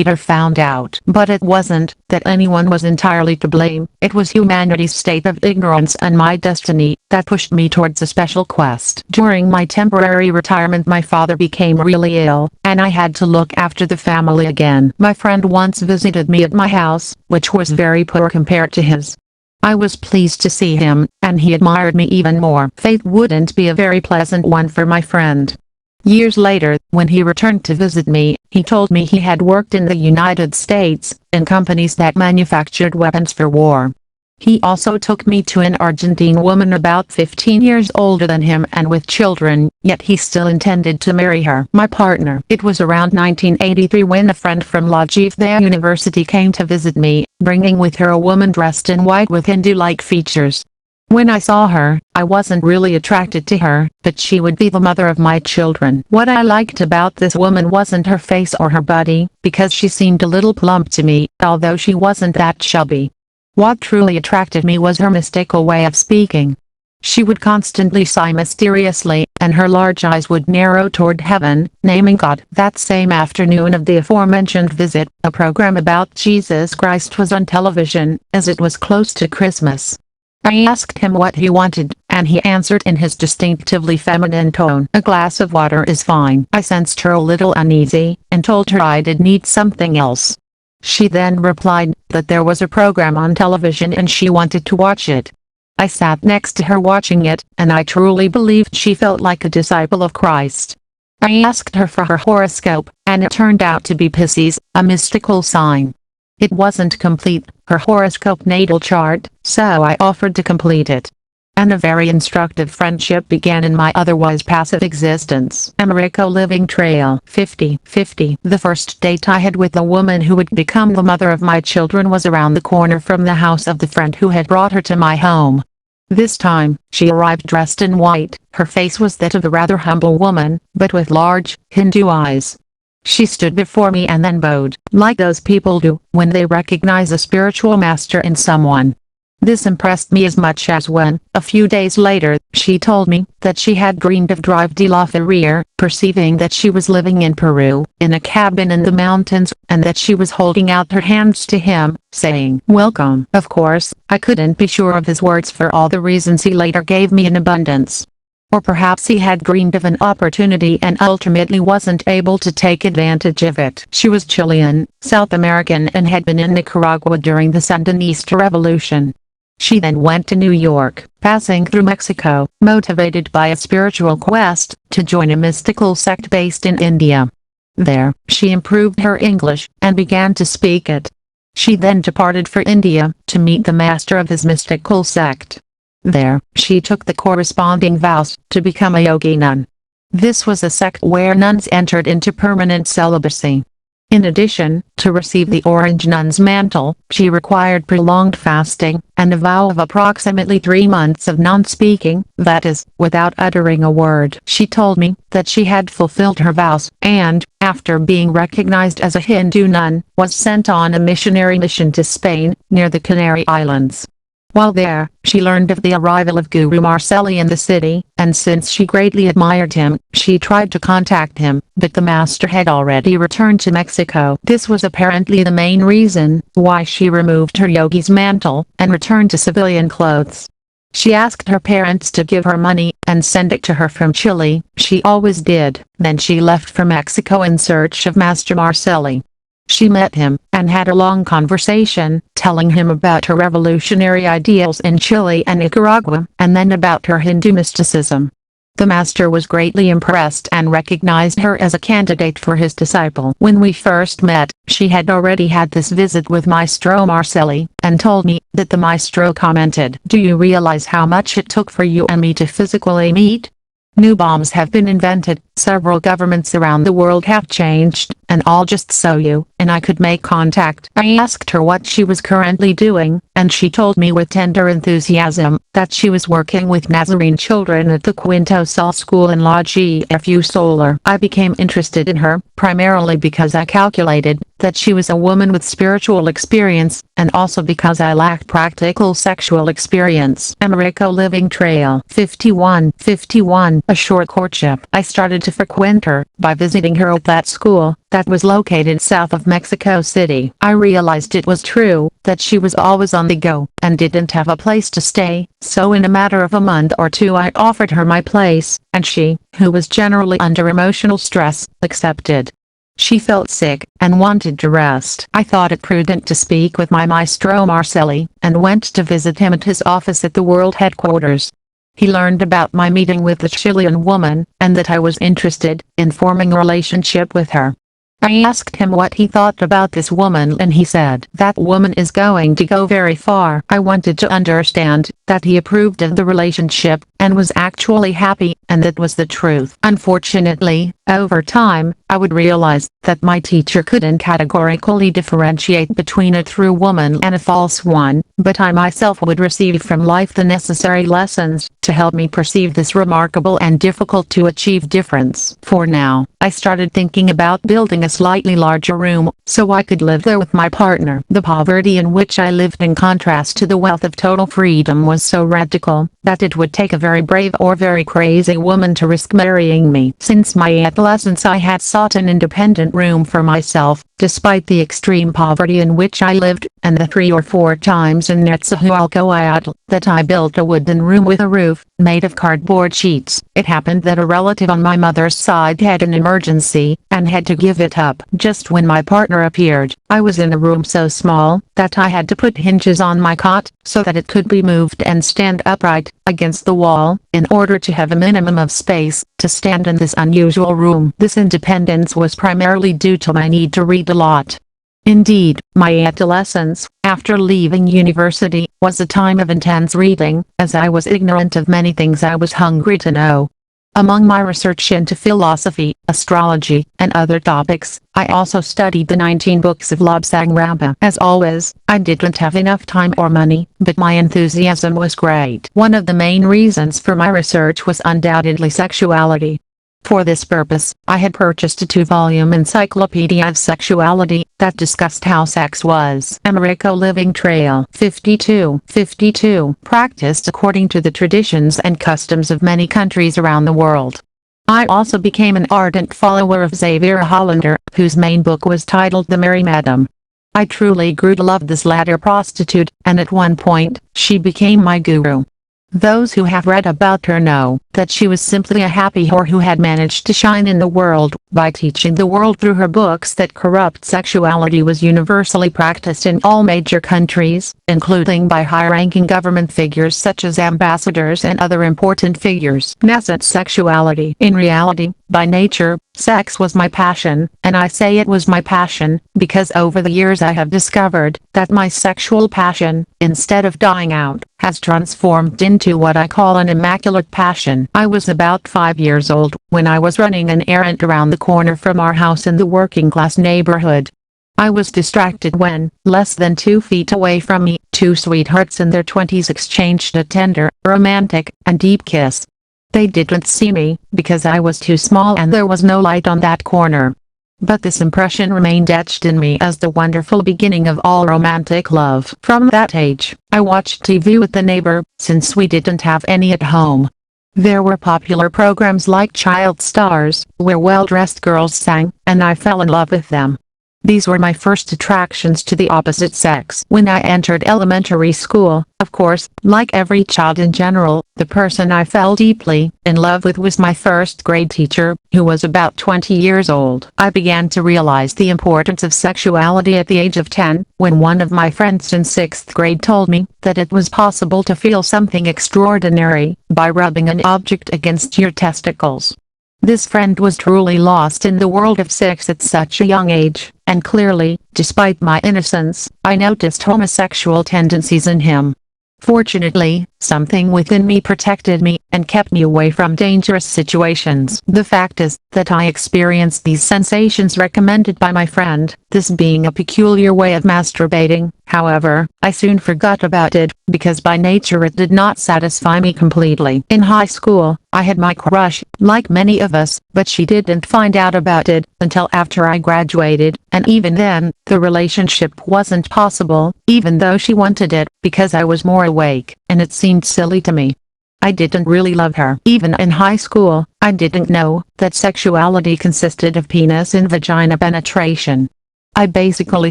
later found out. But it wasn't that anyone was entirely to blame. It was humanity's state of ignorance and my destiny that pushed me towards a special quest. During my temporary retirement, my father became really ill, and I had to look after the family again. My friend once visited me at my house, which was very poor compared to his. I was pleased to see him, and he admired me even more. Fate wouldn't be a very pleasant one for my friend. Years later, when he returned to visit me, he told me he had worked in the United States, in companies that manufactured weapons for war. He also took me to an Argentine woman about 15 years older than him and with children, yet he still intended to marry her. My partner. It was around 1983 when a friend from La Jifda University came to visit me, bringing with her a woman dressed in white with Hindu-like features. When I saw her, I wasn't really attracted to her, but she would be the mother of my children. What I liked about this woman wasn't her face or her body, because she seemed a little plump to me, although she wasn't that chubby. What truly attracted me was her mystical way of speaking. She would constantly sigh mysteriously, and her large eyes would narrow toward heaven, naming God. That same afternoon of the aforementioned visit, a program about Jesus Christ was on television, as it was close to Christmas. I asked him what he wanted, and he answered in his distinctively feminine tone. "A glass of water is fine." I sensed her a little uneasy, and told her I did need something else. She then replied that there was a program on television and she wanted to watch it. I sat next to her watching it, and I truly believed she felt like a disciple of Christ. I asked her for her horoscope, and it turned out to be Pisces, a mystical sign. It wasn't complete, her horoscope natal chart, so I offered to complete it. And a very instructive friendship began in my otherwise passive existence. Americo Living Trail 50/50. The first date I had with the woman who would become the mother of my children was around the corner from the house of the friend who had brought her to my home. This time, she arrived dressed in white. Her face was that of a rather humble woman, but with large, Hindu eyes. She stood before me and then bowed, like those people do, when they recognize a spiritual master in someone. This impressed me as much as when, a few days later, she told me that she had dreamed of Drive de la Ferrier, perceiving that she was living in Peru, in a cabin in the mountains, and that she was holding out her hands to him, saying, "Welcome." Of course, I couldn't be sure of his words for all the reasons he later gave me in abundance. Or perhaps he had dreamed of an opportunity and ultimately wasn't able to take advantage of it. She was Chilean, South American, and had been in Nicaragua during the Sandinista Revolution. She then went to New York, passing through Mexico, motivated by a spiritual quest, to join a mystical sect based in India. There, she improved her English, and began to speak it. She then departed for India, to meet the master of his mystical sect. There, she took the corresponding vows, to become a yogi nun. This was a sect where nuns entered into permanent celibacy. In addition, to receive the orange nun's mantle, she required prolonged fasting, and a vow of approximately 3 months of non-speaking, that is, without uttering a word. She told me that she had fulfilled her vows, and, after being recognized as a Hindu nun, was sent on a missionary mission to Spain, near the Canary Islands. While there, she learned of the arrival of Guru Marcelli in the city, and since she greatly admired him, she tried to contact him, but the master had already returned to Mexico. This was apparently the main reason why she removed her yogi's mantle, and returned to civilian clothes. She asked her parents to give her money, and send it to her from Chile. She always did. Then she left for Mexico in search of Master Marcelli. She met him, and had a long conversation, telling him about her revolutionary ideals in Chile and Nicaragua, and then about her Hindu mysticism. The master was greatly impressed and recognized her as a candidate for his disciple. When we first met, she had already had this visit with Maestro Marcelli, and told me that the maestro commented, "Do you realize how much it took for you and me to physically meet? New bombs have been invented, several governments around the world have changed, and all just so you and I could make contact." I asked her what she was currently doing, and she told me with tender enthusiasm that she was working with Nazarene children at the Quinto Sol School in La Gfu Solar. I became interested in her, primarily because I calculated that she was a woman with spiritual experience, and also because I lacked practical sexual experience. Americo Living Trail 51/51. A short courtship. I started to to frequent her by visiting her at that school that was located south of Mexico City. I realized it was true that she was always on the go and didn't have a place to stay, so in a matter of a month or two I offered her my place, and she, who was generally under emotional stress, accepted. She felt sick and wanted to rest. I thought it prudent to speak with my maestro Marcelli, and went to visit him at his office at the world headquarters. He learned about my meeting with the Chilean woman, and that I was interested in forming a relationship with her. I asked him what he thought about this woman, and he said, "That woman is going to go very far." I wanted to understand that he approved of the relationship, and was actually happy, and that was the truth. Unfortunately, over time, I would realize that my teacher couldn't categorically differentiate between a true woman and a false one, but I myself would receive from life the necessary lessons to help me perceive this remarkable and difficult to achieve difference. For now, I started thinking about building a slightly larger room, so I could live there with my partner. The poverty in which I lived in contrast to the wealth of total freedom was so radical, that it would take a very brave or very crazy woman to risk marrying me. Since my adolescence I had sought an independent room for myself, despite the extreme poverty in which I lived, and the 3 or 4 times in Netzahualcoyotl that I built a wooden room with a roof, made of cardboard sheets. It happened that a relative on my mother's side had an emergency, and had to give it up. Just when my partner appeared, I was in a room so small, that I had to put hinges on my cot, so that it could be moved and stand upright, against the wall, in order to have a minimum of space, to stand in this unusual room. This independence was primarily due to my need to read a lot. Indeed, my adolescence, after leaving university, was a time of intense reading, as I was ignorant of many things I was hungry to know. Among my research into philosophy, astrology, and other topics, I also studied the 19 books of Lobsang Rampa. As always, I didn't have enough time or money, but my enthusiasm was great. One of the main reasons for my research was undoubtedly sexuality. For this purpose, I had purchased a 2-volume encyclopedia of sexuality that discussed how sex was. Americo Living Trail 52 practiced according to the traditions and customs of many countries around the world. I also became an ardent follower of Xavier Hollander, whose main book was titled The Merry Madam. I truly grew to love this latter prostitute, and at one point, she became my guru. Those who have read about her know that she was simply a happy whore who had managed to shine in the world by teaching the world through her books that corrupt sexuality was universally practiced in all major countries, including by high-ranking government figures such as ambassadors and other important figures. Nascent sexuality. In reality, by nature, sex was my passion, and I say it was my passion, because over the years I have discovered that my sexual passion, instead of dying out, has transformed into what I call an immaculate passion. I was about 5 years old when I was running an errand around the corner from our house in the working-class neighborhood. I was distracted when, less than 2 feet away from me, 2 sweethearts in their 20s exchanged a tender, romantic, and deep kiss. They didn't see me, because I was too small and there was no light on that corner. But this impression remained etched in me as the wonderful beginning of all romantic love. From that age, I watched TV with the neighbor, since we didn't have any at home. There were popular programs like Child Stars, where well-dressed girls sang, and I fell in love with them. These were my first attractions to the opposite sex. When I entered elementary school, of course, like every child in general, the person I fell deeply in love with was my first grade teacher, who was about 20 years old. I began to realize the importance of sexuality at the age of 10, when one of my friends in 6th grade told me that it was possible to feel something extraordinary by rubbing an object against your testicles. This friend was truly lost in the world of sex at such a young age, and clearly, despite my innocence, I noticed homosexual tendencies in him. Fortunately, something within me protected me, and kept me away from dangerous situations. The fact is, that I experienced these sensations recommended by my friend, this being a peculiar way of masturbating. However, I soon forgot about it, because by nature it did not satisfy me completely. In high school, I had my crush, like many of us, but she didn't find out about it until after I graduated, and even then, the relationship wasn't possible, even though she wanted it, because I was more awake, and it seemed silly to me. I didn't really love her. Even in high school, I didn't know that sexuality consisted of penis and vagina penetration. I basically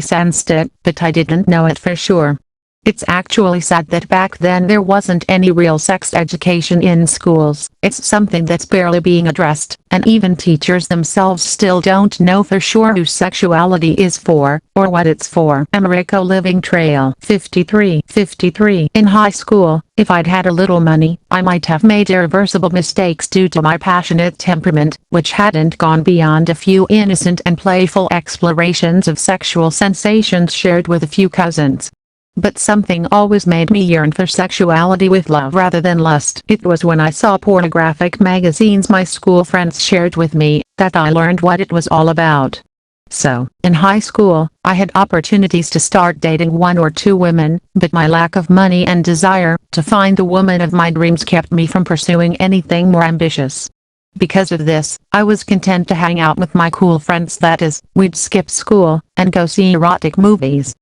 sensed it, but I didn't know it for sure. It's actually sad that back then there wasn't any real sex education in schools. It's something that's barely being addressed, and even teachers themselves still don't know for sure who sexuality is for, or what it's for. Americo Living Trail 53. In high school, if I'd had a little money, I might have made irreversible mistakes due to my passionate temperament, which hadn't gone beyond a few innocent and playful explorations of sexual sensations shared with a few cousins. But something always made me yearn for sexuality with love rather than lust. It was when I saw pornographic magazines my school friends shared with me that I learned what it was all about. So, in high school, I had opportunities to start dating one or two women, but my lack of money and desire to find the woman of my dreams kept me from pursuing anything more ambitious. Because of this, I was content to hang out with my cool friends, that is, we'd skip school and go see erotic movies.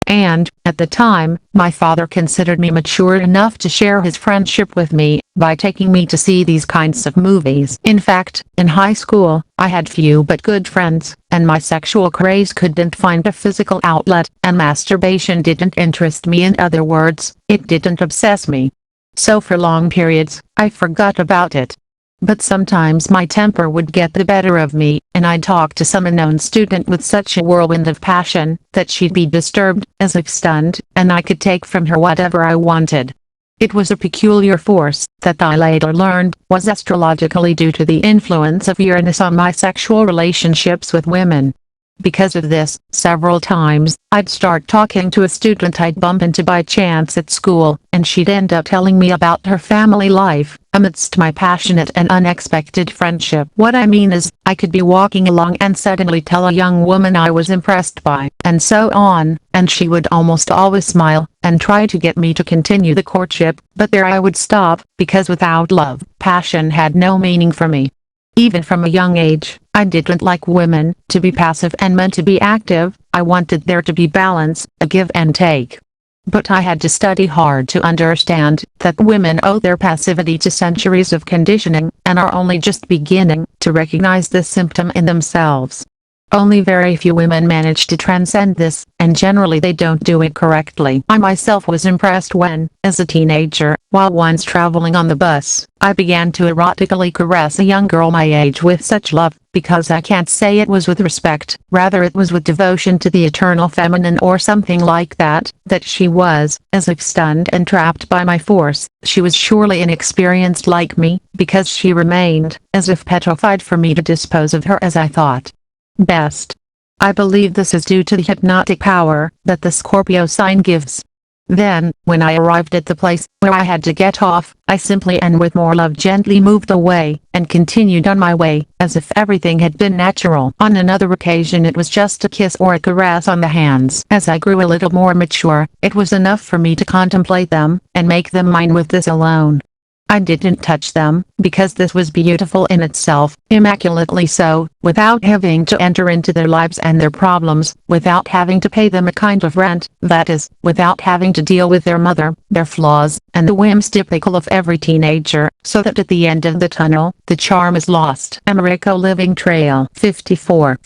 And, at the time, my father considered me mature enough to share his friendship with me by taking me to see these kinds of movies. In fact, in high school, I had few but good friends, and my sexual craze couldn't find a physical outlet, and masturbation didn't interest me. In other words, it didn't obsess me. So for long periods, I forgot about it. But sometimes my temper would get the better of me, and I'd talk to some unknown student with such a whirlwind of passion that she'd be disturbed, as if stunned, and I could take from her whatever I wanted. It was a peculiar force that I later learned was astrologically due to the influence of Uranus on my sexual relationships with women. Because of this, several times, I'd start talking to a student I'd bump into by chance at school, and she'd end up telling me about her family life, amidst my passionate and unexpected friendship. What I mean is, I could be walking along and suddenly tell a young woman I was impressed by, and so on, and she would almost always smile, and try to get me to continue the courtship, but there I would stop, because without love, passion had no meaning for me. Even from a young age, I didn't like women to be passive and men to be active. I wanted there to be balance, a give and take. But I had to study hard to understand that women owe their passivity to centuries of conditioning, and are only just beginning to recognize this symptom in themselves. Only very few women manage to transcend this, and generally they don't do it correctly. I myself was impressed when, as a teenager, while once traveling on the bus, I began to erotically caress a young girl my age with such love, because I can't say it was with respect, rather it was with devotion to the eternal feminine or something like that, that she was, as if stunned and trapped by my force. She was surely inexperienced like me, because she remained, as if petrified for me to dispose of her as I thought best. I believe this is due to the hypnotic power that the Scorpio sign gives. Then, when I arrived at the place where I had to get off, I simply and with more love gently moved away, and continued on my way, as if everything had been natural. On another occasion it was just a kiss or a caress on the hands. As I grew a little more mature, it was enough for me to contemplate them, and make them mine with this alone. I didn't touch them, because this was beautiful in itself, immaculately so, without having to enter into their lives and their problems, without having to pay them a kind of rent, that is, without having to deal with their mother, their flaws, and the whims typical of every teenager, so that at the end of the tunnel, the charm is lost. Americo Living Trail 54.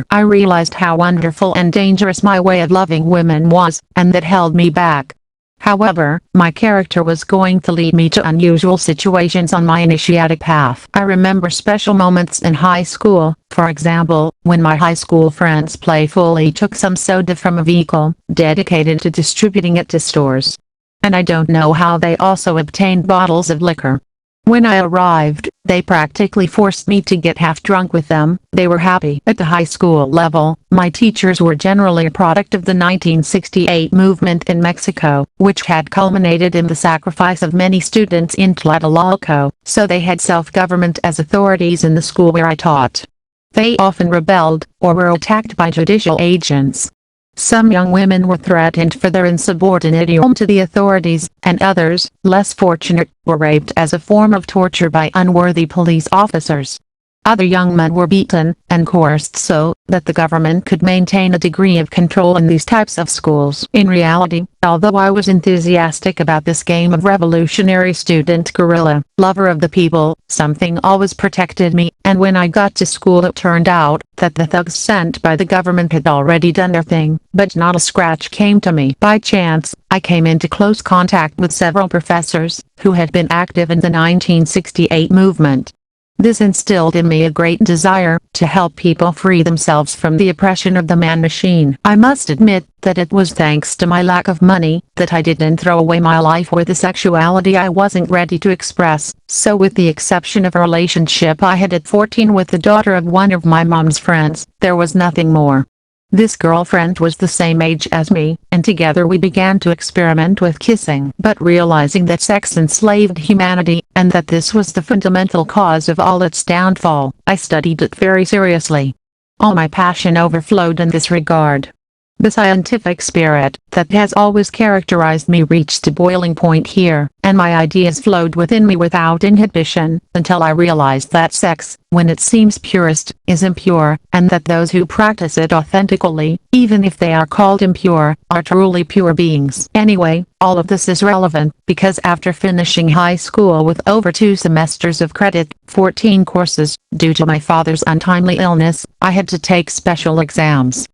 I realized how wonderful and dangerous my way of loving women was, and that held me back. However, my character was going to lead me to unusual situations on my initiatic path. I remember special moments in high school, for example, when my high school friends playfully took some soda from a vehicle dedicated to distributing it to stores. And I don't know how they also obtained bottles of liquor. When I arrived, they practically forced me to get half drunk with them. They were happy. At the high school level, my teachers were generally a product of the 1968 movement in Mexico, which had culminated in the sacrifice of many students in Tlatelolco, so they had self-government as authorities in the school where I taught. They often rebelled, or were attacked by judicial agents. Some young women were threatened for their insubordination to the authorities, and others, less fortunate, were raped as a form of torture by unworthy police officers. Other young men were beaten and coerced so that the government could maintain a degree of control in these types of schools. In reality, although I was enthusiastic about this game of revolutionary student guerrilla, lover of the people, something always protected me, and when I got to school it turned out that the thugs sent by the government had already done their thing, but not a scratch came to me. By chance, I came into close contact with several professors who had been active in the 1968 movement. This instilled in me a great desire to help people free themselves from the oppression of the man-machine. I must admit that it was thanks to my lack of money that I didn't throw away my life with a sexuality I wasn't ready to express, so with the exception of a relationship I had at 14 with the daughter of one of my mom's friends, there was nothing more. This girlfriend was the same age as me, and together we began to experiment with kissing. But realizing that sex enslaved humanity, and that this was the fundamental cause of all its downfall, I studied it very seriously. All my passion overflowed in this regard. The scientific spirit that has always characterized me reached a boiling point here, and my ideas flowed within me without inhibition, until I realized that sex, when it seems purest, is impure, and that those who practice it authentically, even if they are called impure, are truly pure beings. Anyway, all of this is relevant, because after finishing high school with over 2 semesters of credit, 14 courses, due to my father's untimely illness, I had to take special exams.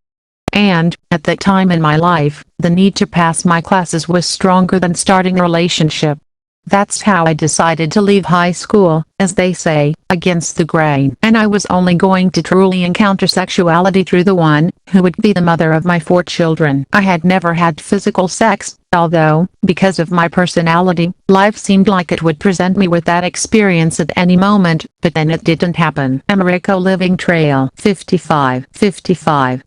And, at that time in my life, the need to pass my classes was stronger than starting a relationship. That's how I decided to leave high school, as they say, against the grain. And I was only going to truly encounter sexuality through the one who would be the mother of my 4 children. I had never had physical sex, although, because of my personality, life seemed like it would present me with that experience at any moment, but then it didn't happen. Americo Living Trail 55.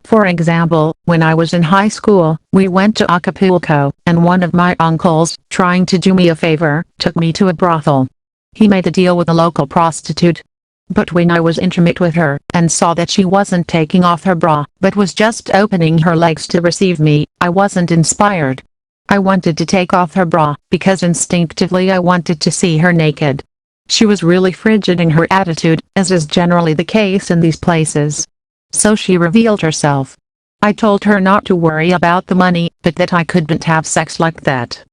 For example, when I was in high school, we went to Acapulco, and one of my uncles, trying to do me a favor, took me to a brothel. He made a deal with a local prostitute. But when I was intimate with her, and saw that she wasn't taking off her bra, but was just opening her legs to receive me, I wasn't inspired. I wanted to take off her bra, because instinctively I wanted to see her naked. She was really frigid in her attitude, as is generally the case in these places. So she revealed herself. I told her not to worry about the money, but that I couldn't have sex like that.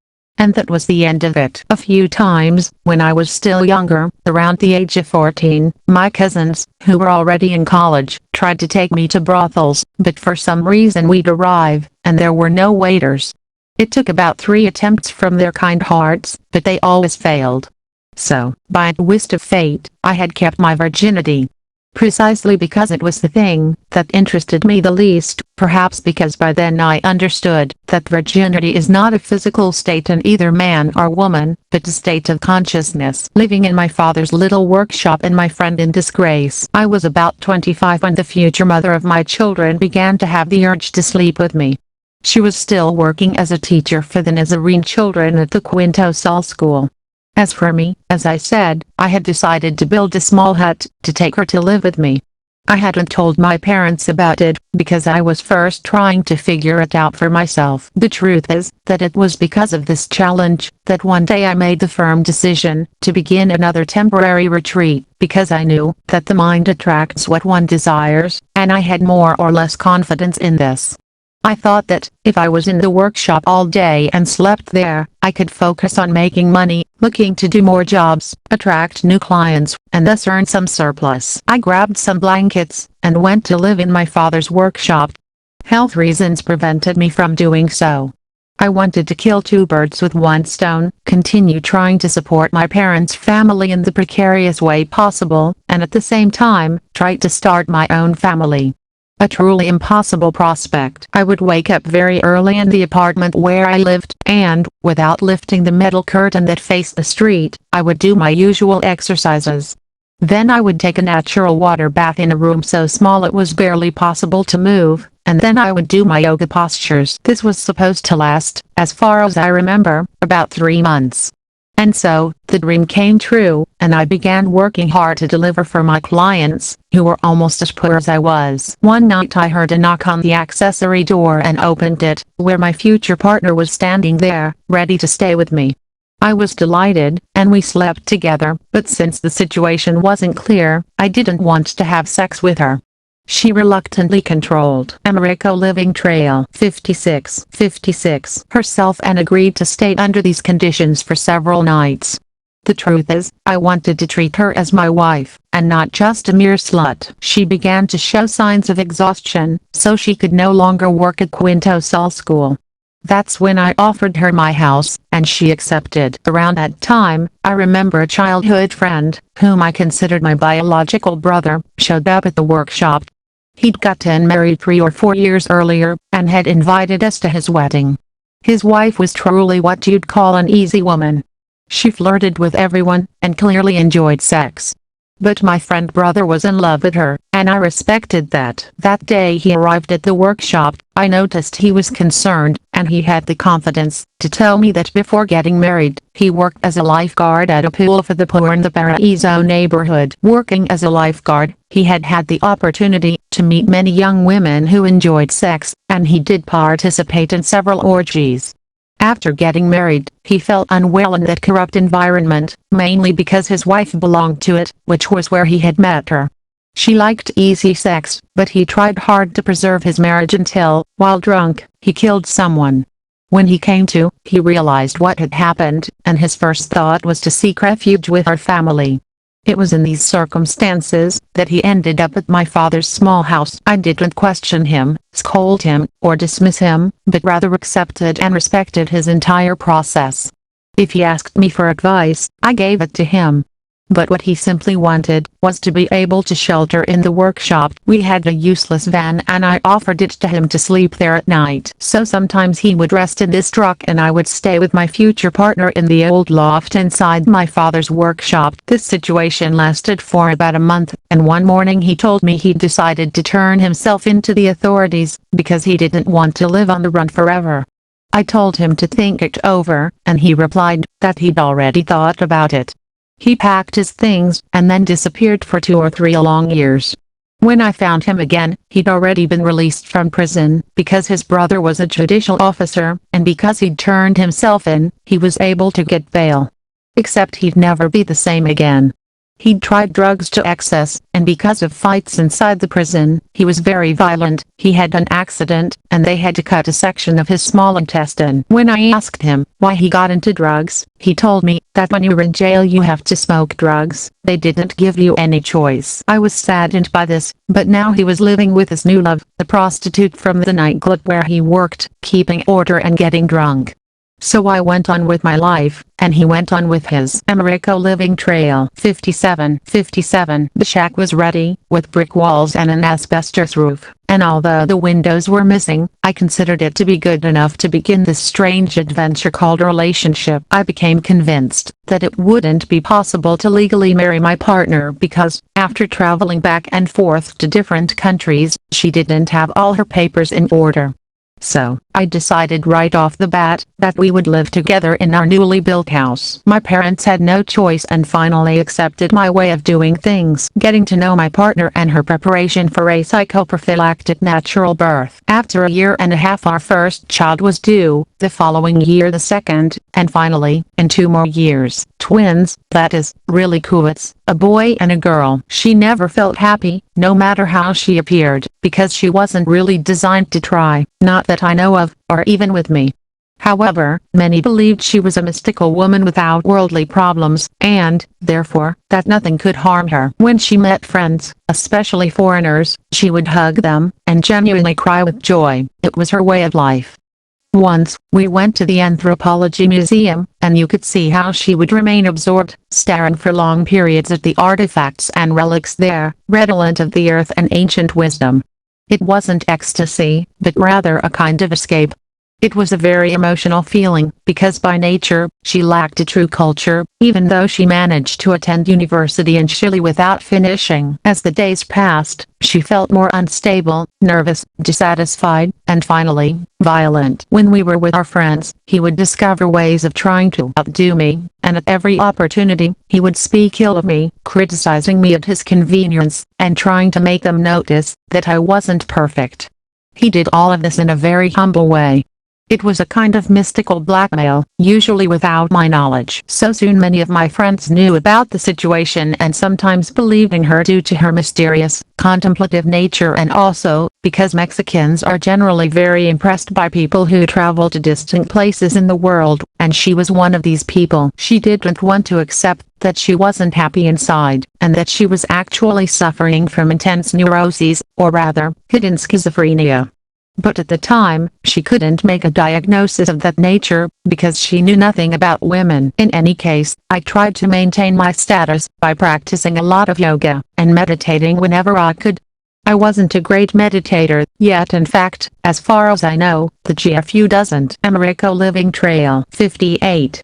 And that was the end of it. A few times, when I was still younger, around the age of 14, my cousins, who were already in college, tried to take me to brothels, but for some reason we'd arrive, and there were no waiters. It took about 3 attempts from their kind hearts, but they always failed. So, by a twist of fate, I had kept my virginity. Precisely because it was the thing that interested me the least, perhaps because by then I understood that virginity is not a physical state in either man or woman, but a state of consciousness. Living in my father's little workshop and my friend in disgrace, I was about 25 when the future mother of my children began to have the urge to sleep with me. She was still working as a teacher for the Nazarene children at the Quinto Sol School. As for me, as I said, I had decided to build a small hut to take her to live with me. I hadn't told my parents about it, because I was first trying to figure it out for myself. The truth is, that it was because of this challenge, that one day I made the firm decision to begin another temporary retreat, because I knew that the mind attracts what one desires, and I had more or less confidence in this. I thought that, if I was in the workshop all day and slept there, I could focus on making money, looking to do more jobs, attract new clients, and thus earn some surplus. I grabbed some blankets, and went to live in my father's workshop. Health reasons prevented me from doing so. I wanted to kill 2 birds with 1 stone, continue trying to support my parents' family in the precarious way possible, and at the same time, try to start my own family. A truly impossible prospect. I would wake up very early in the apartment where I lived, and, without lifting the metal curtain that faced the street, I would do my usual exercises. Then I would take a natural water bath in a room so small it was barely possible to move, and then I would do my yoga postures. This was supposed to last, as far as I remember, about 3 months. And so, the dream came true, and I began working hard to deliver for my clients, who were almost as poor as I was. One night I heard a knock on the accessory door and opened it, where my future partner was standing there, ready to stay with me. I was delighted, and we slept together, but since the situation wasn't clear, I didn't want to have sex with her. She reluctantly controlled Americo Living Trail 56 herself and agreed to stay under these conditions for several nights. The truth is, I wanted to treat her as my wife, and not just a mere slut. She began to show signs of exhaustion, so she could no longer work at Quinto Sol School. That's when I offered her my house, and she accepted. Around that time, I remember a childhood friend, whom I considered my biological brother, showed up at the workshop. He'd gotten married 3 or 4 years earlier, and had invited us to his wedding. His wife was truly what you'd call an easy woman. She flirted with everyone, and clearly enjoyed sex. But my friend brother was in love with her, and I respected that. That day he arrived at the workshop, I noticed he was concerned, and he had the confidence to tell me that before getting married, he worked as a lifeguard at a pool for the poor in the Paraíso neighborhood. Working as a lifeguard, he had had the opportunity to meet many young women who enjoyed sex, and he did participate in several orgies. After getting married, he felt unwell in that corrupt environment, mainly because his wife belonged to it, which was where he had met her. She liked easy sex, but he tried hard to preserve his marriage until, while drunk, he killed someone. When he came to, he realized what had happened, and his first thought was to seek refuge with our family. It was in these circumstances that he ended up at my father's small house. I didn't question him, scold him, or dismiss him, but rather accepted and respected his entire process. If he asked me for advice, I gave it to him. But what he simply wanted was to be able to shelter in the workshop. We had a useless van and I offered it to him to sleep there at night. So sometimes he would rest in this truck and I would stay with my future partner in the old loft inside my father's workshop. This situation lasted for about a month, and one morning he told me he'd decided to turn himself into the authorities, because he didn't want to live on the run forever. I told him to think it over, and he replied that he'd already thought about it. He packed his things, and then disappeared for 2 or 3 long years. When I found him again, he'd already been released from prison, because his brother was a judicial officer, and because he'd turned himself in, he was able to get bail. Except he'd never be the same again. He'd tried drugs to excess, and because of fights inside the prison, he was very violent. He had an accident, and they had to cut a section of his small intestine. When I asked him why he got into drugs, he told me that when you're in jail you have to smoke drugs. They didn't give you any choice. I was saddened by this, but now he was living with his new love, a prostitute from the nightclub where he worked, keeping order and getting drunk. So I went on with my life, and he went on with his. Americo Living Trail 57. The shack was ready, with brick walls and an asbestos roof, and although the windows were missing, I considered it to be good enough to begin this strange adventure called a relationship. I became convinced that it wouldn't be possible to legally marry my partner because, after traveling back and forth to different countries, she didn't have all her papers in order. So, I decided right off the bat that we would live together in our newly built house. My parents had no choice and finally accepted my way of doing things. Getting to know my partner and her preparation for a psychoprophylactic natural birth. After a year and a half our first child was due, the following year the second, and finally, in 2 more years, twins, that is, really coots, a boy and a girl. She never felt happy, no matter how she appeared, because she wasn't really designed to try, not that I know of, or even with me. However, many believed she was a mystical woman without worldly problems, and, therefore, that nothing could harm her. When she met friends, especially foreigners, she would hug them, and genuinely cry with joy. It was her way of life. Once, we went to the Anthropology Museum, and you could see how she would remain absorbed, staring for long periods at the artifacts and relics there, redolent of the earth and ancient wisdom. It wasn't ecstasy, but rather a kind of escape. It was a very emotional feeling, because by nature, she lacked a true culture, even though she managed to attend university in Chile without finishing. As the days passed, she felt more unstable, nervous, dissatisfied, and finally, violent. When we were with our friends, he would discover ways of trying to outdo me, and at every opportunity, he would speak ill of me, criticizing me at his convenience, and trying to make them notice that I wasn't perfect. He did all of this in a very humble way. It was a kind of mystical blackmail, usually without my knowledge. So soon many of my friends knew about the situation and sometimes believed in her due to her mysterious, contemplative nature, and also, because Mexicans are generally very impressed by people who travel to distant places in the world, and she was one of these people. She didn't want to accept that she wasn't happy inside, and that she was actually suffering from intense neuroses, or rather, hidden schizophrenia. But at the time, she couldn't make a diagnosis of that nature, because she knew nothing about women. In any case, I tried to maintain my status by practicing a lot of yoga and meditating whenever I could. I wasn't a great meditator, yet in fact, as far as I know, the GFU doesn't. Americo Living Trail 58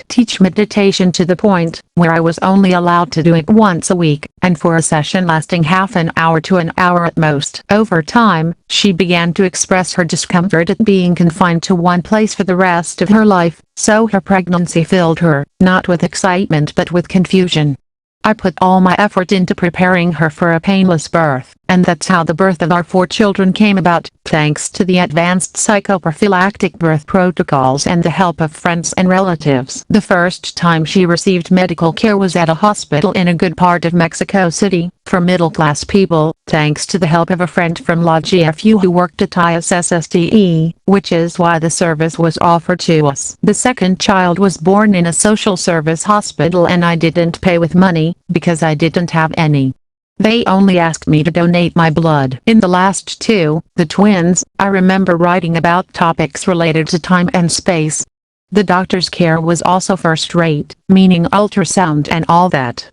teach meditation to the point where I was only allowed to do it once a week, and for a session lasting half an hour to an hour at most. Over time, she began to express her discomfort at being confined to one place for the rest of her life, so her pregnancy filled her, not with excitement but with confusion. I put all my effort into preparing her for a painless birth, and that's how the birth of our 4 children came about, thanks to the advanced psychoprophylactic birth protocols and the help of friends and relatives. The first time she received medical care was at a hospital in a good part of Mexico City, for middle-class people, thanks to the help of a friend from La GFU who worked at ISSSDE, which is why the service was offered to us. The second child was born in a social service hospital and I didn't pay with money, because I didn't have any. They only asked me to donate my blood. In the last 2, the twins, I remember writing about topics related to time and space. The doctor's care was also first-rate, meaning ultrasound and all that.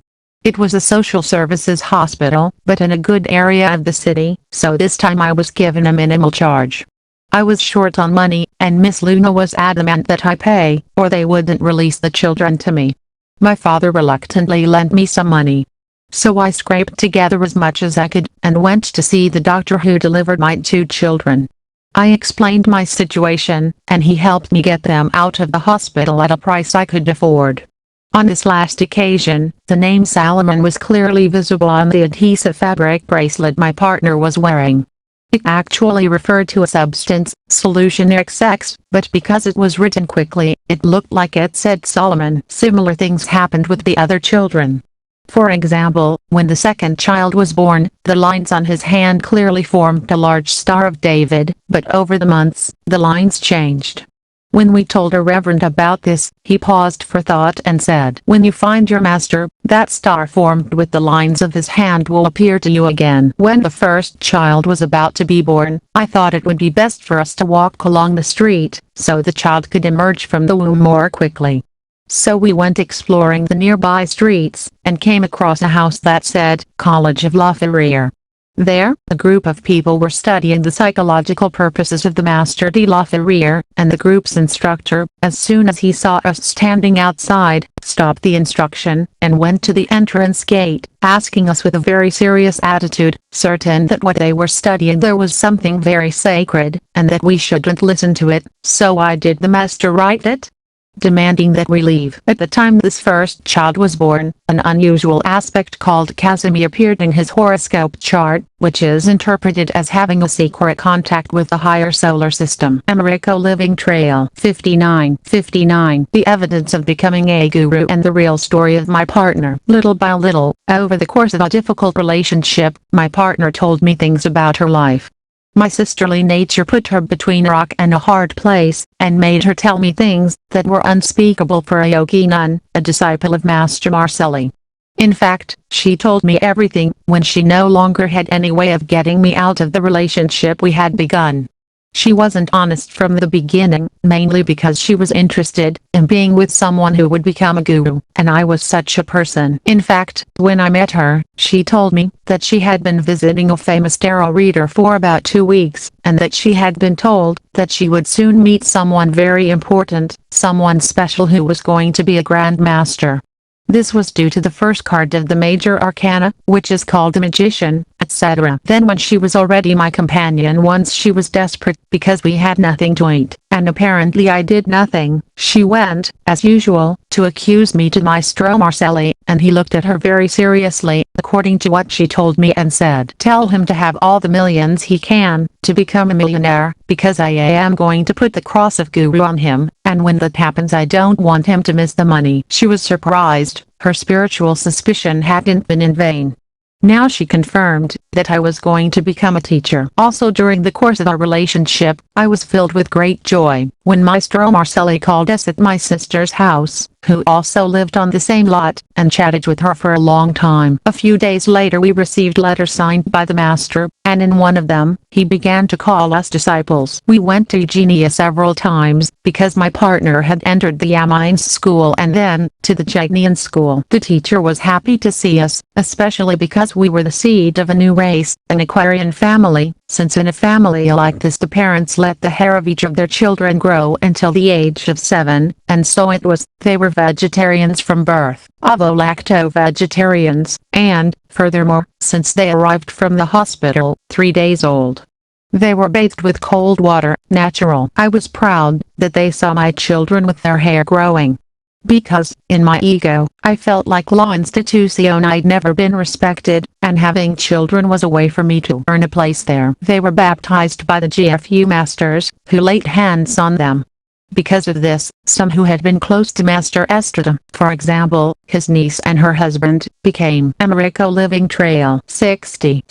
It was a social services hospital, but in a good area of the city, so this time I was given a minimal charge. I was short on money, and Miss Luna was adamant that I pay, or they wouldn't release the children to me. My father reluctantly lent me some money. So I scraped together as much as I could, and went to see the doctor who delivered my 2 children. I explained my situation, and he helped me get them out of the hospital at a price I could afford. On this last occasion, the name Salomon was clearly visible on the adhesive fabric bracelet my partner was wearing. It actually referred to a substance, solution XX, but because it was written quickly, it looked like it said Solomon. Similar things happened with the other children. For example, when the second child was born, the lines on his hand clearly formed a large Star of David, but over the months, the lines changed. When we told a reverend about this, he paused for thought and said, "When you find your master, that star formed with the lines of his hand will appear to you again." When the first child was about to be born, I thought it would be best for us to walk along the street, so the child could emerge from the womb more quickly. So we went exploring the nearby streets, and came across a house that said, College of La Ferrier. There, a group of people were studying the psychological purposes of the Master de La Ferrier, and the group's instructor, as soon as he saw us standing outside, stopped the instruction, and went to the entrance gate, asking us with a very serious attitude, certain that what they were studying there was something very sacred, and that we shouldn't listen to it. So why did the Master write it? Demanding that we leave. At the time this first child was born, an unusual aspect called Casimir appeared in his horoscope chart, which is interpreted as having a secret contact with the higher solar system. Americo Living Trail 59 The evidence of becoming a guru and the real story of my partner. Little by little, over the course of a difficult relationship, my partner told me things about her life. My sisterly nature put her between a rock and a hard place, and made her tell me things that were unspeakable for a yogi nun, a disciple of Master Marcelli. In fact, she told me everything, when she no longer had any way of getting me out of the relationship we had begun. She wasn't honest from the beginning, mainly because she was interested in being with someone who would become a guru, and I was such a person. In fact, when I met her, she told me that she had been visiting a famous tarot reader for about 2 weeks, and that she had been told that she would soon meet someone very important, someone special who was going to be a grand master. This was due to the first card of the major arcana, which is called the magician, etc. Then when she was already my companion, once she was desperate because we had nothing to eat, and apparently I did nothing, she went, as usual, to accuse me to Maestro Marcelli, and he looked at her very seriously, according to what she told me, and said, "Tell him to have all the millions he can, to become a millionaire, because I am going to put the cross of Guru on him, and when that happens I don't want him to miss the money." She was surprised. Her spiritual suspicion hadn't been in vain. Now she confirmed that I was going to become a teacher. Also during the course of our relationship, I was filled with great joy when Maestro Marcelli called us at my sister's house, who also lived on the same lot, and chatted with her for a long time. A few days later we received letters signed by the master, and in one of them, he began to call us disciples. We went to Eugenia several times, because my partner had entered the Yamines school and then, to the Jagnian school. The teacher was happy to see us, especially because we were the seed of a new race, an Aquarian family, since in a family like this the parents let the hair of each of their children grow until the age of 7, and so it was. They were vegetarians from birth, ovo-lacto-vegetarians, and, furthermore, since they arrived from the hospital, 3 days old, they were bathed with cold water, natural. I was proud that they saw my children with their hair growing. Because, in my ego, I felt like La Institucion I'd never been respected, and having children was a way for me to earn a place there. They were baptized by the GFU masters, who laid hands on them. Because of this, some who had been close to Master Estrada, for example, his niece and her husband, became Americo Living Trail 60.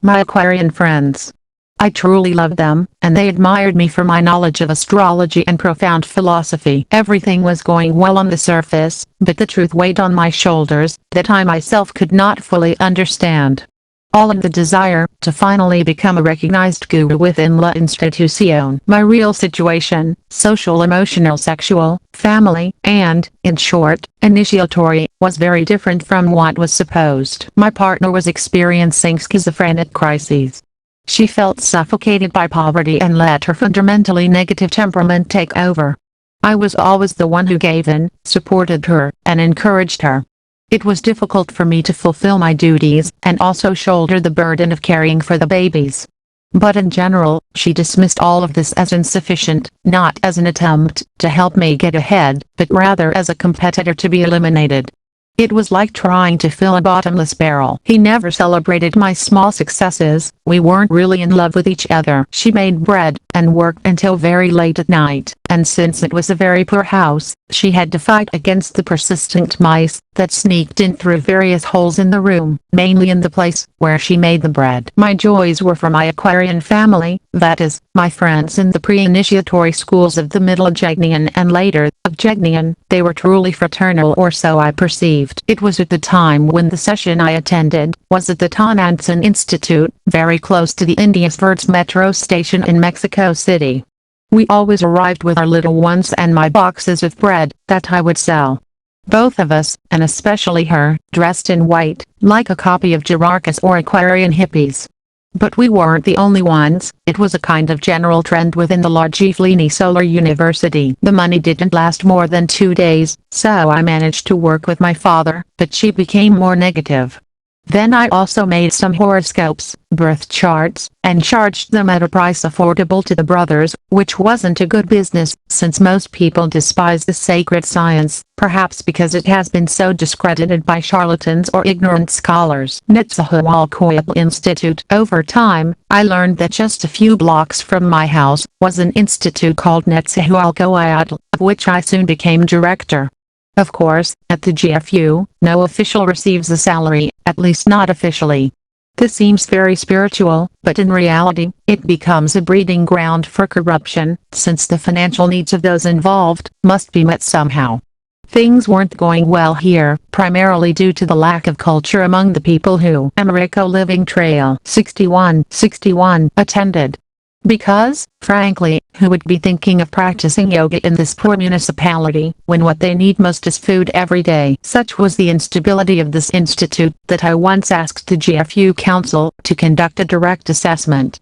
My Aquarian friends. I truly loved them, and they admired me for my knowledge of astrology and profound philosophy. Everything was going well on the surface, but the truth weighed on my shoulders, that I myself could not fully understand. All in the desire to finally become a recognized guru within La Institucion. My real situation, social, emotional, sexual, family, and, in short, initiatory, was very different from what was supposed. My partner was experiencing schizophrenic crises. She felt suffocated by poverty and let her fundamentally negative temperament take over. I was always the one who gave in, supported her, and encouraged her. It was difficult for me to fulfill my duties, and also shoulder the burden of caring for the babies. But in general, she dismissed all of this as insufficient, not as an attempt to help me get ahead, but rather as a competitor to be eliminated. It was like trying to fill a bottomless barrel. He never celebrated my small successes. We weren't really in love with each other. She made bread, and worked until very late at night, and since it was a very poor house, she had to fight against the persistent mice that sneaked in through various holes in the room, mainly in the place where she made the bread. My joys were for my Aquarian family, that is, my friends in the pre-initiatory schools of the Middle Jagnian and later, of Jagnian. They were truly fraternal, or so I perceived. It was at the time when the session I attended was at the Tonantzin Institute, very close to the Indias Verdes metro station in Mexico City. We always arrived with our little ones and my boxes of bread that I would sell. Both of us, and especially her, dressed in white, like a copy of Jararcus or Aquarian hippies. But we weren't the only ones. It was a kind of general trend within the Largiflini Solar University. The money didn't last more than 2 days, so I managed to work with my father, but she became more negative. Then I also made some horoscopes, birth charts, and charged them at a price affordable to the brothers, which wasn't a good business, since most people despise the sacred science, perhaps because it has been so discredited by charlatans or ignorant scholars. Netzahualcoyotl Institute. Over time, I learned that just a few blocks from my house was an institute called Netzahualcoyotl, of which I soon became director. Of course, at the GFU, no official receives a salary, at least not officially. This seems very spiritual, but in reality, it becomes a breeding ground for corruption, since the financial needs of those involved must be met somehow. Things weren't going well here, primarily due to the lack of culture among the people who Americo Living Trail 61 attended. Because, frankly, who would be thinking of practicing yoga in this poor municipality, when what they need most is food every day? Such was the instability of this institute, that I once asked the GFU Council to conduct a direct assessment.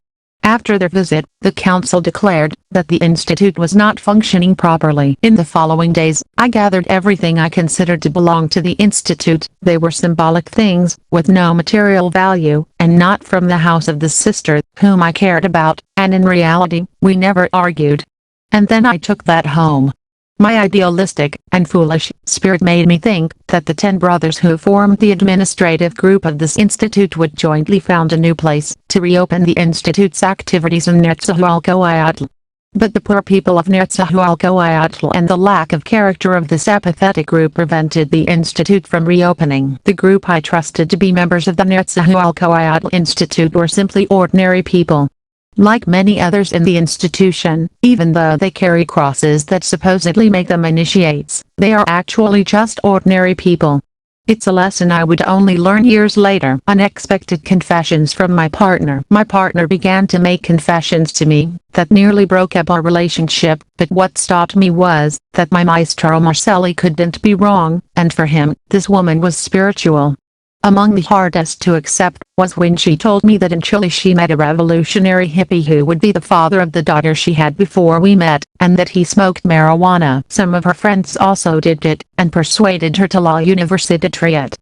After their visit, the council declared that the institute was not functioning properly. In the following days, I gathered everything I considered to belong to the institute. They were symbolic things, with no material value, and not from the house of the sister, whom I cared about, and in reality, we never argued. And then I took that home. My idealistic and foolish spirit made me think that the 10 brothers who formed the administrative group of this institute would jointly found a new place to reopen the institute's activities in Netzahualcoyotl. But the poor people of Netzahualcoyotl and the lack of character of this apathetic group prevented the institute from reopening. The group I trusted to be members of the Netzahualcoyotl Institute were simply ordinary people. Like many others in the institution, even though they carry crosses that supposedly make them initiates, they are actually just ordinary people. It's a lesson I would only learn years later. Unexpected confessions from my partner. My partner began to make confessions to me that nearly broke up our relationship, but what stopped me was that my maestro Marcelli couldn't be wrong, and for him, this woman was spiritual. Among the hardest to accept was when she told me that in Chile she met a revolutionary hippie who would be the father of the daughter she had before we met, and that he smoked marijuana. Some of her friends also did it, and persuaded her to La Universidad.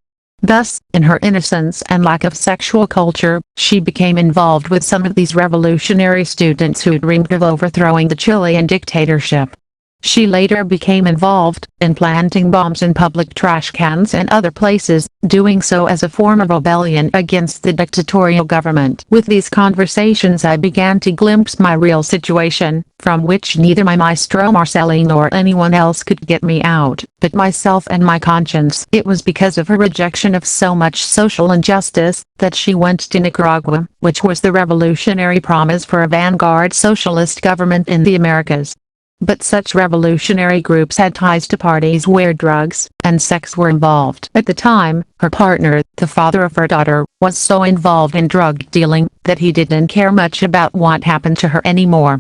Thus, in her innocence and lack of sexual culture, she became involved with some of these revolutionary students who dreamed of overthrowing the Chilean dictatorship. She later became involved in planting bombs in public trash cans and other places, doing so as a form of rebellion against the dictatorial government. With these conversations I began to glimpse my real situation, from which neither my maestro Marcelli nor anyone else could get me out, but myself and my conscience. It was because of her rejection of so much social injustice that she went to Nicaragua, which was the revolutionary promise for a vanguard socialist government in the Americas. But such revolutionary groups had ties to parties where drugs and sex were involved. At the time, her partner, the father of her daughter, was so involved in drug dealing that he didn't care much about what happened to her anymore.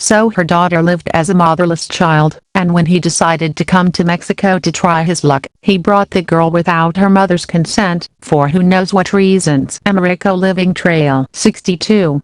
So her daughter lived as a motherless child, and when he decided to come to Mexico to try his luck, he brought the girl without her mother's consent, for who knows what reasons. Americo Living Trail 62.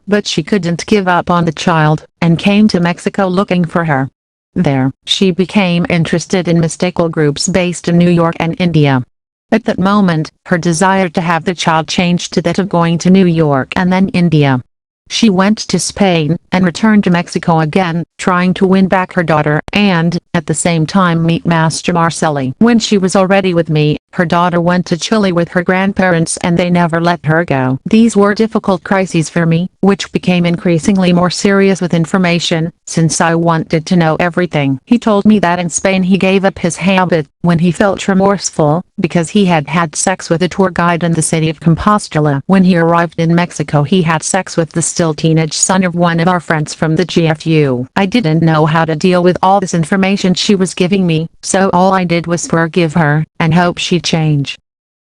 But she couldn't give up on the child, and came to Mexico looking for her. There, she became interested in mystical groups based in New York and India. At that moment, her desire to have the child changed to that of going to New York and then India. She went to Spain, and returned to Mexico again, trying to win back her daughter, and, at the same time meet Master Marcelli. When she was already with me, her daughter went to Chile with her grandparents and they never let her go. These were difficult crises for me, which became increasingly more serious with information, since I wanted to know everything. He told me that in Spain he gave up his habit, when he felt remorseful, because he had had sex with a tour guide in the city of Compostela. When he arrived in Mexico he had sex with the still teenage son of one of our friends from the GFU. I didn't know how to deal with all this information she was giving me, so all I did was forgive her, and hope she'd change.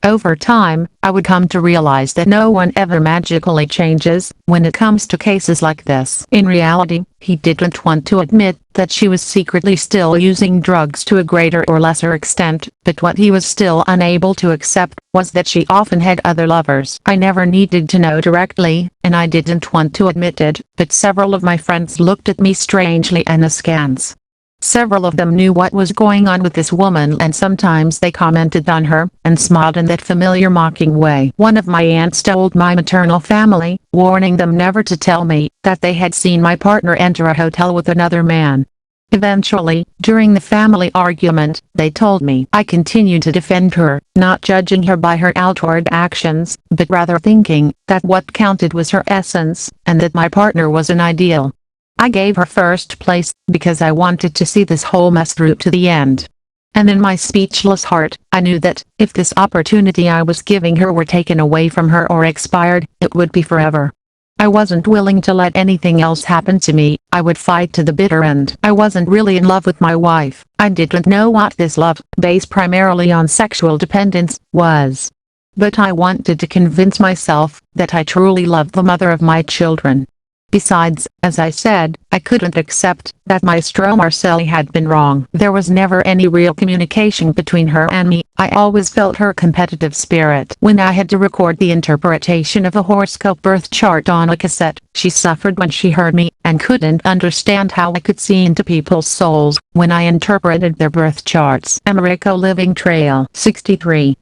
Over time, I would come to realize that no one ever magically changes when it comes to cases like this. In reality, he didn't want to admit that she was secretly still using drugs to a greater or lesser extent, but what he was still unable to accept was that she often had other lovers. I never needed to know directly, and I didn't want to admit it, but several of my friends looked at me strangely and askance. Several of them knew what was going on with this woman, and sometimes they commented on her, and smiled in that familiar mocking way. One of my aunts told my maternal family, warning them never to tell me, that they had seen my partner enter a hotel with another man. Eventually, during the family argument, they told me. I continued to defend her, not judging her by her outward actions, but rather thinking that what counted was her essence, and that my partner was an ideal. I gave her first place, because I wanted to see this whole mess through to the end. And in my speechless heart, I knew that, if this opportunity I was giving her were taken away from her or expired, it would be forever. I wasn't willing to let anything else happen to me. I would fight to the bitter end. I wasn't really in love with my wife. I didn't know what this love, based primarily on sexual dependence, was. But I wanted to convince myself that I truly loved the mother of my children. Besides, as I said, I couldn't accept that Maestro Marcelli had been wrong. There was never any real communication between her and me. I always felt her competitive spirit. When I had to record the interpretation of a horoscope birth chart on a cassette, she suffered when she heard me, and couldn't understand how I could see into people's souls when I interpreted their birth charts. Americo Living Trail 63.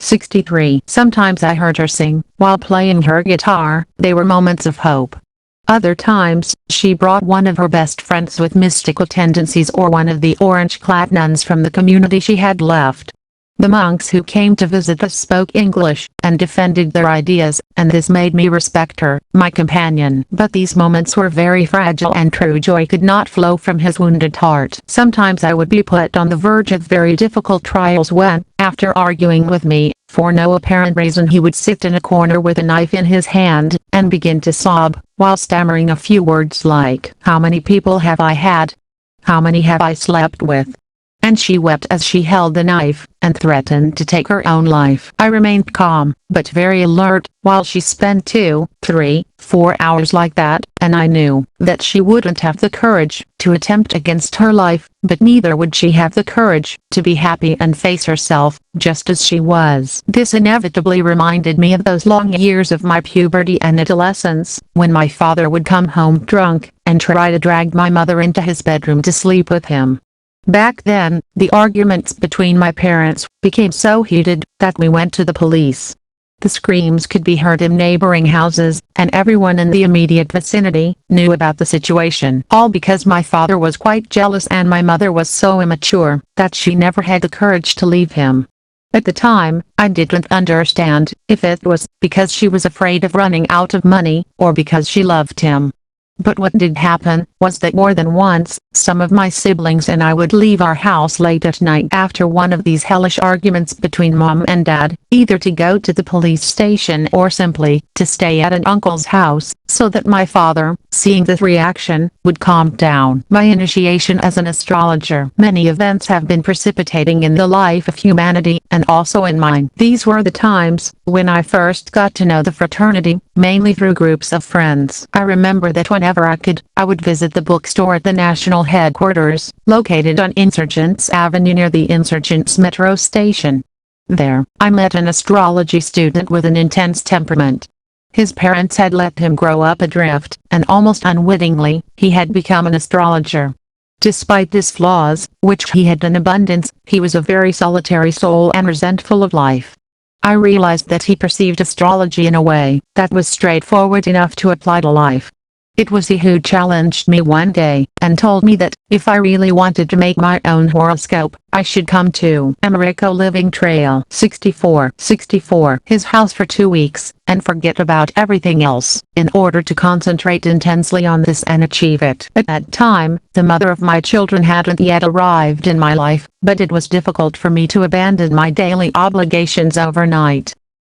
Sometimes I heard her sing, while playing her guitar. They were moments of hope. Other times, she brought one of her best friends with mystical tendencies or one of the orange-clad nuns from the community she had left. The monks who came to visit us spoke English, and defended their ideas, and this made me respect her, my companion. But these moments were very fragile and true joy could not flow from his wounded heart. Sometimes I would be put on the verge of very difficult trials when, after arguing with me, for no apparent reason he would sit in a corner with a knife in his hand, and begin to sob, while stammering a few words like, "How many people have I had? How many have I slept with?" And she wept as she held the knife, and threatened to take her own life. I remained calm, but very alert, while she spent 2, 3, 4 hours like that, and I knew that she wouldn't have the courage to attempt against her life, but neither would she have the courage to be happy and face herself, just as she was. This inevitably reminded me of those long years of my puberty and adolescence, when my father would come home drunk, and try to drag my mother into his bedroom to sleep with him. Back then, the arguments between my parents became so heated that we went to the police. The screams could be heard in neighboring houses, and everyone in the immediate vicinity knew about the situation. All because my father was quite jealous and my mother was so immature that she never had the courage to leave him. At the time, I didn't understand if it was because she was afraid of running out of money, or because she loved him. But what did happen was that more than once, some of my siblings and I would leave our house late at night after one of these hellish arguments between mom and dad, either to go to the police station or simply to stay at an uncle's house, so that my father, seeing the reaction, would calm down. My initiation as an astrologer. Many events have been precipitating in the life of humanity, and also in mine. These were the times when I first got to know the fraternity, mainly through groups of friends. I remember that whenever I could, I would visit the bookstore at the national headquarters, located on Insurgents Avenue near the Insurgents metro station. There, I met an astrology student with an intense temperament. His parents had let him grow up adrift, and almost unwittingly, he had become an astrologer. Despite his flaws, which he had in abundance, he was a very solitary soul and resentful of life. I realized that he perceived astrology in a way that was straightforward enough to apply to life. It was he who challenged me one day, and told me that, if I really wanted to make my own horoscope, I should come to Americo Living Trail 64, his house for 2 weeks, and forget about everything else, in order to concentrate intensely on this and achieve it. At that time, the mother of my children hadn't yet arrived in my life, but it was difficult for me to abandon my daily obligations overnight.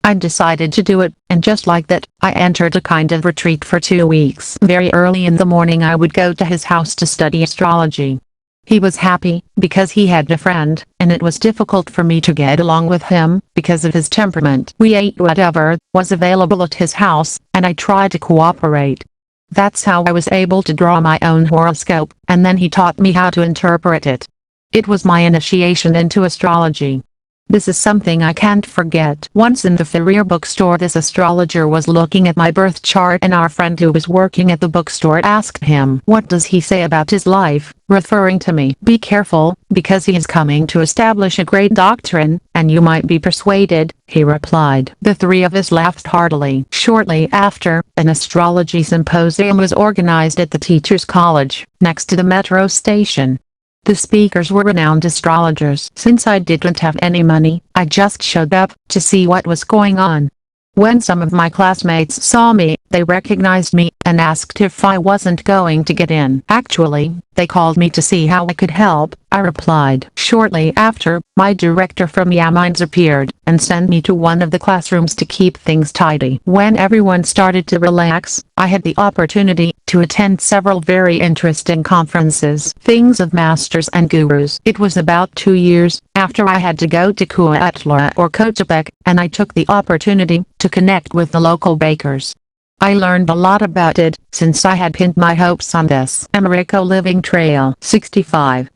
I decided to do it, and just like that, I entered a kind of retreat for 2 weeks. Very early in the morning I would go to his house to study astrology. He was happy, because he had a friend, and it was difficult for me to get along with him, because of his temperament. We ate whatever was available at his house, and I tried to cooperate. That's how I was able to draw my own horoscope, and then he taught me how to interpret it. It was my initiation into astrology. This is something I can't forget. Once in the Ferrier bookstore, this astrologer was looking at my birth chart, and our friend who was working at the bookstore asked him, "What does he say about his life?" referring to me. "Be careful, because he is coming to establish a great doctrine, and you might be persuaded," he replied. The three of us laughed heartily. Shortly after, an astrology symposium was organized at the Teachers College, next to the metro station. The speakers were renowned astrologers. Since I didn't have any money, I just showed up to see what was going on. When some of my classmates saw me, they recognized me and asked if I wasn't going to get in. "Actually, they called me to see how I could help," I replied. Shortly after, my director from Yamines appeared and sent me to one of the classrooms to keep things tidy. When everyone started to relax, I had the opportunity to attend several very interesting conferences, things of masters and gurus. It was about 2 years after I had to go to Cuautla or Coatepec, and I took the opportunity to connect with the local bakers. I learned a lot about it, since I had pinned my hopes on this Americo Living Trail 65.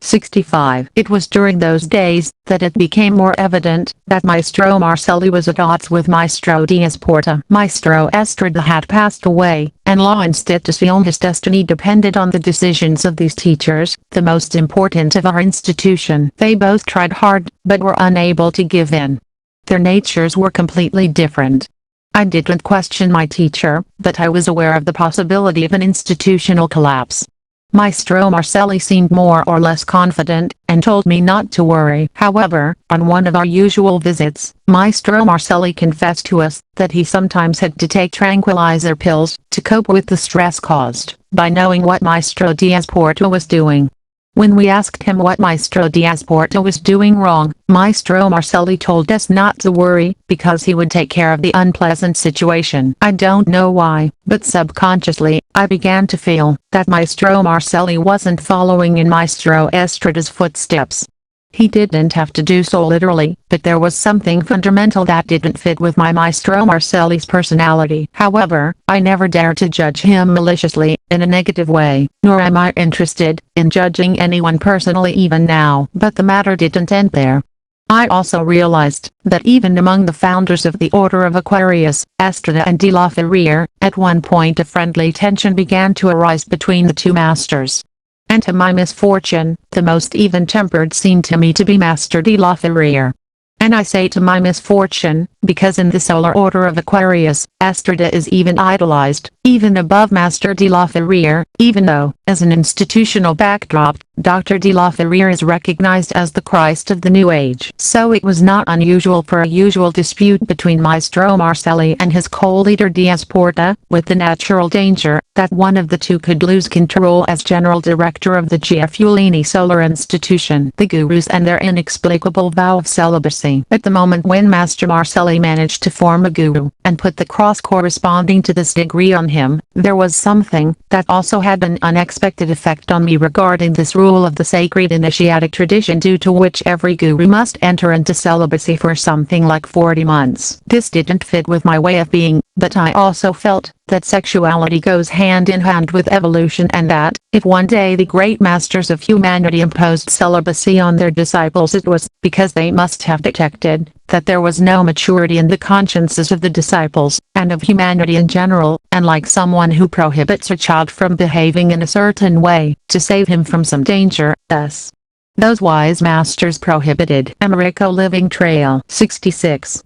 It was during those days that it became more evident that Maestro Marcelli was at odds with Maestro Diaz-Porta. Maestro Estrada had passed away, and law instead to assume his destiny depended on the decisions of these teachers, the most important of our institution. They both tried hard, but were unable to give in. Their natures were completely different. I didn't question my teacher, but I was aware of the possibility of an institutional collapse. Maestro Marcelli seemed more or less confident, and told me not to worry. However, on one of our usual visits, Maestro Marcelli confessed to us that he sometimes had to take tranquilizer pills to cope with the stress caused by knowing what Maestro Diaz-Porta was doing. When we asked him what Maestro Diaz-Porta was doing wrong, Maestro Marcelli told us not to worry, because he would take care of the unpleasant situation. I don't know why, but subconsciously, I began to feel that Maestro Marcelli wasn't following in Maestro Estrada's footsteps. He didn't have to do so literally, but there was something fundamental that didn't fit with my Maestro Marcelli's personality. However, I never dared to judge him maliciously, in a negative way, nor am I interested in judging anyone personally even now. But the matter didn't end there. I also realized that even among the founders of the Order of Aquarius, Estrada and de la Ferrier, at one point a friendly tension began to arise between the two masters. And to my misfortune, the most even-tempered seemed to me to be Master de la Ferrier. And I say to my misfortune, because in the solar order of Aquarius, Estrada is even idolized, even above Master de la Ferrier, even though, as an institutional backdrop, Dr. de la Ferrier is recognized as the Christ of the New Age. So it was not unusual for a usual dispute between Maestro Marcelli and his co-leader Diaz-Porta, with the natural danger that one of the two could lose control as general director of the Giafulini Solar Institution. The gurus and their inexplicable vow of celibacy. At the moment when Master Marcelli managed to form a guru, and put the cross corresponding to this degree on him, there was something that also had an unexpected effect on me regarding this rule of the sacred initiatic tradition, due to which every guru must enter into celibacy for something like 40 months. This didn't fit with my way of being, but I also felt that sexuality goes hand in hand with evolution, and that, if one day the great masters of humanity imposed celibacy on their disciples, it was because they must have detected that there was no maturity in the consciences of the disciples, and of humanity in general, and like someone who prohibits a child from behaving in a certain way, to save him from some danger, those wise masters prohibited Americo Living Trail 66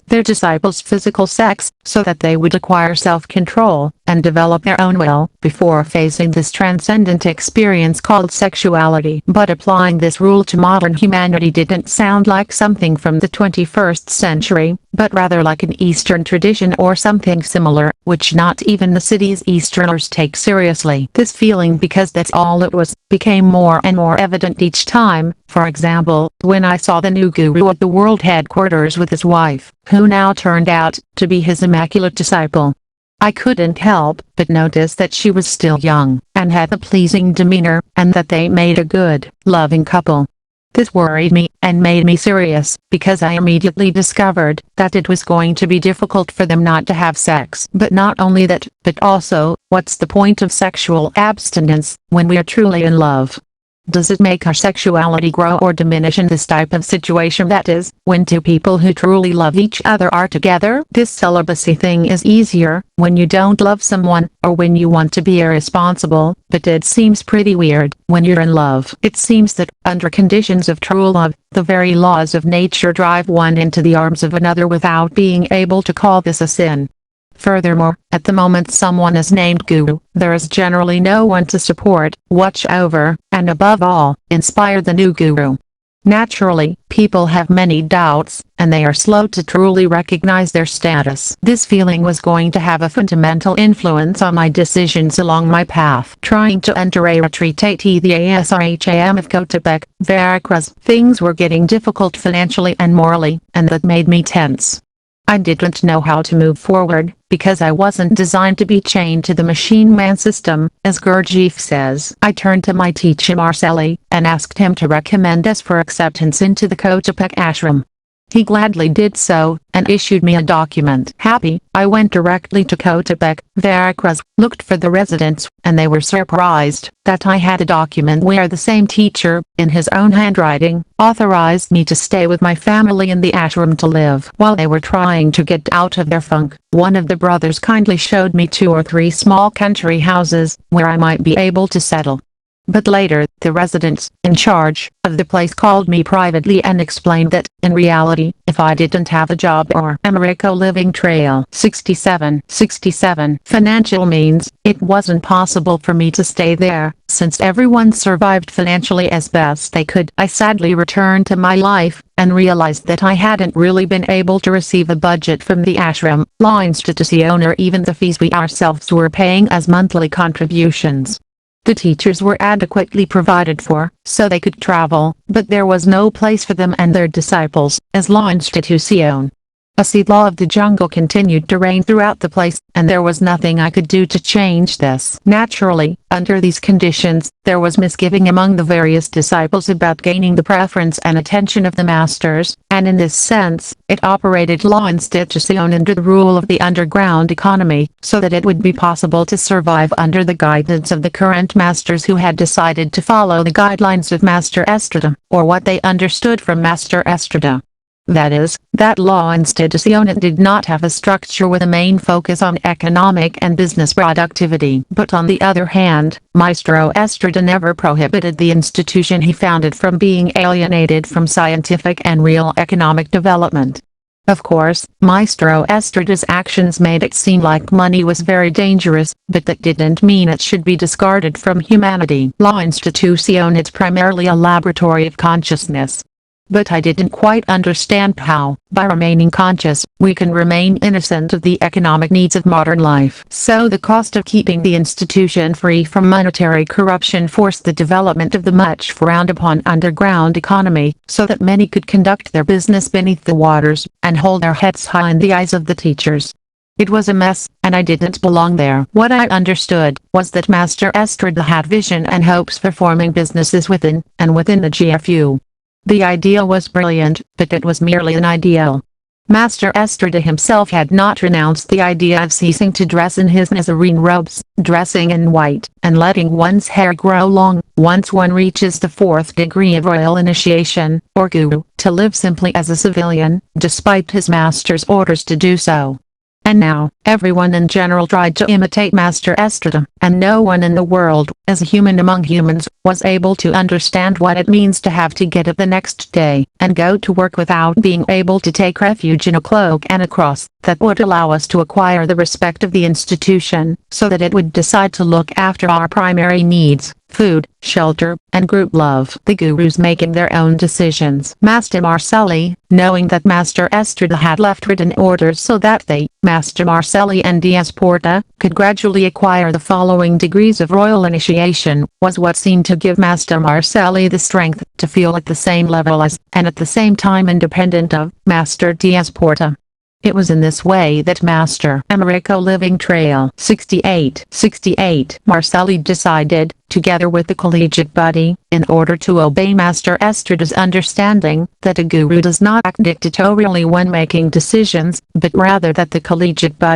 their disciples' physical sex, so that they would acquire self-control, and develop their own will, before facing this transcendent experience called sexuality. But applying this rule to modern humanity didn't sound like something from the 21st century, but rather like an Eastern tradition or something similar, which not even the city's Easterners take seriously. This feeling, because that's all it was, became more and more evident each time. For example, when I saw the new guru at the world headquarters with his wife, who now turned out to be his immaculate disciple. I couldn't help but notice that she was still young, and had a pleasing demeanor, and that they made a good, loving couple. This worried me, and made me serious, because I immediately discovered that it was going to be difficult for them not to have sex. But not only that, but also, what's the point of sexual abstinence, when we are truly in love? Does it make our sexuality grow or diminish in this type of situation, that is, when two people who truly love each other are together? This celibacy thing is easier when you don't love someone, or when you want to be irresponsible, but it seems pretty weird when you're in love. It seems that, under conditions of true love, the very laws of nature drive one into the arms of another without being able to call this a sin. Furthermore, at the moment someone is named guru, there is generally no one to support, watch over, and above all, inspire the new guru. Naturally, people have many doubts, and they are slow to truly recognize their status. This feeling was going to have a fundamental influence on my decisions along my path. Trying to enter a retreat at the ASRHAM of Cotepec, Veracruz, things were getting difficult financially and morally, and that made me tense. I didn't know how to move forward, because I wasn't designed to be chained to the machine man system, as Gurdjieff says. I turned to my teacher Marcelli, and asked him to recommend us for acceptance into the Kotepec ashram. He gladly did so, and issued me a document. Happy, I went directly to Coatepec, Veracruz, looked for the residents, and they were surprised that I had a document where the same teacher, in his own handwriting, authorized me to stay with my family in the ashram to live. While they were trying to get out of their funk, one of the brothers kindly showed me 2 or 3 small country houses, where I might be able to settle. But later, the residents in charge of the place called me privately and explained that, in reality, if I didn't have a job or Americo Living Trail 67 financial means, it wasn't possible for me to stay there, since everyone survived financially as best they could. I sadly returned to my life, and realized that I hadn't really been able to receive a budget from the ashram, La Institución, or even the fees we ourselves were paying as monthly contributions. The teachers were adequately provided for, so they could travel, but there was no place for them and their disciples, as La Institución. A seed law of the jungle continued to reign throughout the place, and there was nothing I could do to change this. Naturally, under these conditions, there was misgiving among the various disciples about gaining the preference and attention of the masters, and in this sense, it operated La Institución under the rule of the underground economy, so that it would be possible to survive under the guidance of the current masters who had decided to follow the guidelines of Master Estrada, or what they understood from Master Estrada. That is, that La Institución did not have a structure with a main focus on economic and business productivity. But on the other hand, Maestro Estrada never prohibited the institution he founded from being alienated from scientific and real economic development. Of course, Maestro Estrada's actions made it seem like money was very dangerous, but that didn't mean it should be discarded from humanity. La Institución is primarily a laboratory of consciousness. But I didn't quite understand how, by remaining conscious, we can remain innocent of the economic needs of modern life. So the cost of keeping the institution free from monetary corruption forced the development of the much frowned upon underground economy, so that many could conduct their business beneath the waters, and hold their heads high in the eyes of the teachers. It was a mess, and I didn't belong there. What I understood was that Master Estrada had vision and hopes for forming businesses within the GFU. The idea was brilliant, but it was merely an ideal. Master Estrada himself had not renounced the idea of ceasing to dress in his Nazarene robes, dressing in white, and letting one's hair grow long, once one reaches the 4th degree of royal initiation, or guru, to live simply as a civilian, despite his master's orders to do so. And now, everyone in general tried to imitate Master Estrada, and no one in the world, as a human among humans, was able to understand what it means to have to get up the next day, and go to work without being able to take refuge in a cloak and a cross, that would allow us to acquire the respect of the institution, so that it would decide to look after our primary needs, food, shelter, and group love. The gurus making their own decisions. Master Marcelli, knowing that Master Estrada had left written orders so that they, Master Marcelli and Diaz Porta, could gradually acquire the following degrees of royal initiation, was what seemed to give Master Marcelli the strength to feel at the same level as, and at the same time independent of, Master Diaz Porta. It was in this way that Master Americo Living Trail 68 Marcelli decided, together with the collegiate body, in order to obey Master Estrada's understanding, that a guru does not act dictatorially when making decisions, but rather that the collegiate body